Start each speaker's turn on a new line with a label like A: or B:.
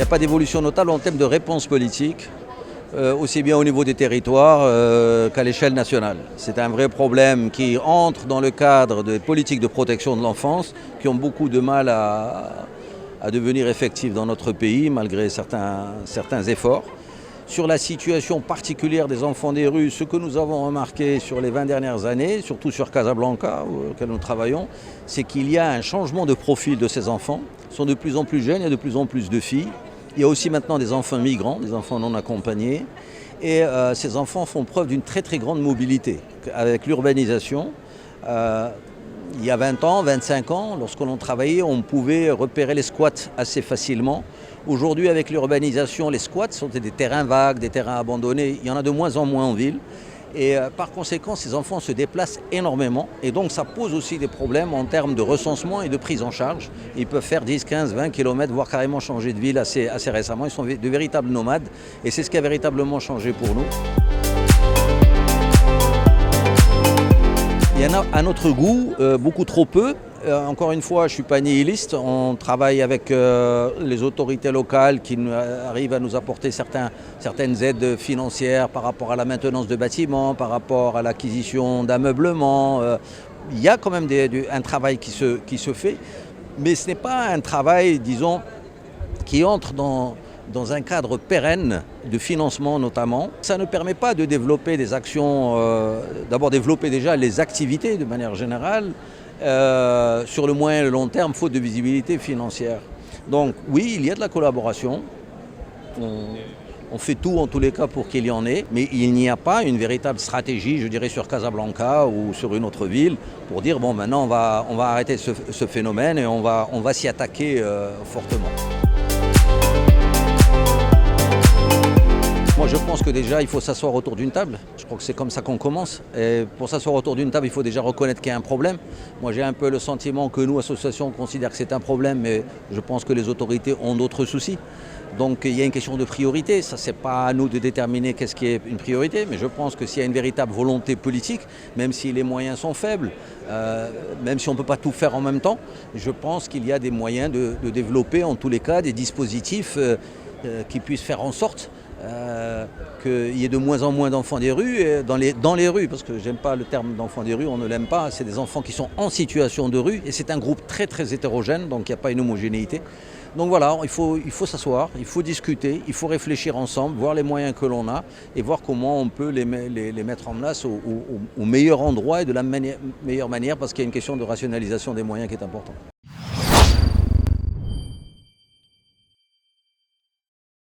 A: n'y a pas d'évolution notable en termes de réponse politique, aussi bien au niveau des territoires qu'à l'échelle nationale. C'est un vrai problème qui entre dans le cadre des politiques de protection de l'enfance qui ont beaucoup de mal à devenir effectives dans notre pays malgré certains efforts. Sur la situation particulière des enfants des rues, ce que nous avons remarqué sur les 20 dernières années, surtout sur Casablanca, auquel nous travaillons, c'est qu'il y a un changement de profil de ces enfants. Ils sont de plus en plus jeunes, il y a de plus en plus de filles. Il y a aussi maintenant des enfants migrants, des enfants non accompagnés. Et ces enfants font preuve d'une très très grande mobilité. Avec l'urbanisation, il y a 20 ans, 25 ans, lorsque l'on travaillait, on pouvait repérer les squats assez facilement. Aujourd'hui, avec l'urbanisation, les squats sont des terrains vagues, des terrains abandonnés. Il y en a de moins en moins en ville. Et par conséquent, ces enfants se déplacent énormément. Et donc, ça pose aussi des problèmes en termes de recensement et de prise en charge. Ils peuvent faire 10, 15, 20 km, voire carrément changer de ville assez récemment. Ils sont de véritables nomades. Et c'est ce qui a véritablement changé pour nous. Il y en a à notre goût, beaucoup trop peu. Encore une fois, je ne suis pas nihiliste. On travaille avec les autorités locales qui arrivent à nous apporter certaines aides financières par rapport à la maintenance de bâtiments, par rapport à l'acquisition d'ameublement. Il y a quand même un travail qui se fait, mais ce n'est pas un travail, disons, qui entre dans un cadre pérenne de financement notamment. Ça ne permet pas de développer des actions, d'abord développer déjà les activités de manière générale, sur le moyen et le long terme, faute de visibilité financière. Donc oui, il y a de la collaboration. On fait tout en tous les cas pour qu'il y en ait, mais il n'y a pas une véritable stratégie, je dirais, sur Casablanca ou sur une autre ville pour dire bon, maintenant on va arrêter ce phénomène et on va s'y attaquer fortement. Moi, je pense que déjà, il faut s'asseoir autour d'une table. Je crois que c'est comme ça qu'on commence. Et pour s'asseoir autour d'une table, il faut déjà reconnaître qu'il y a un problème. Moi, j'ai un peu le sentiment que nous, associations, on considère que c'est un problème, mais je pense que les autorités ont d'autres soucis. Donc, il y a une question de priorité. Ça, c'est pas à nous de déterminer qu'est-ce qui est une priorité, mais je pense que s'il y a une véritable volonté politique, même si les moyens sont faibles, même si on ne peut pas tout faire en même temps, je pense qu'il y a des moyens de développer, en tous les cas, des dispositifs qui puissent faire en sorte qu'il y ait de moins en moins d'enfants des rues, dans les rues, parce que j'aime pas le terme d'enfants des rues, on ne l'aime pas, c'est des enfants qui sont en situation de rue, et c'est un groupe très très hétérogène, donc il n'y a pas une homogénéité. Donc voilà, il faut s'asseoir, il faut discuter, il faut réfléchir ensemble, voir les moyens que l'on a, et voir comment on peut les mettre en place au meilleur endroit et de la meilleure manière, parce qu'il y a une question de rationalisation des moyens qui est importante.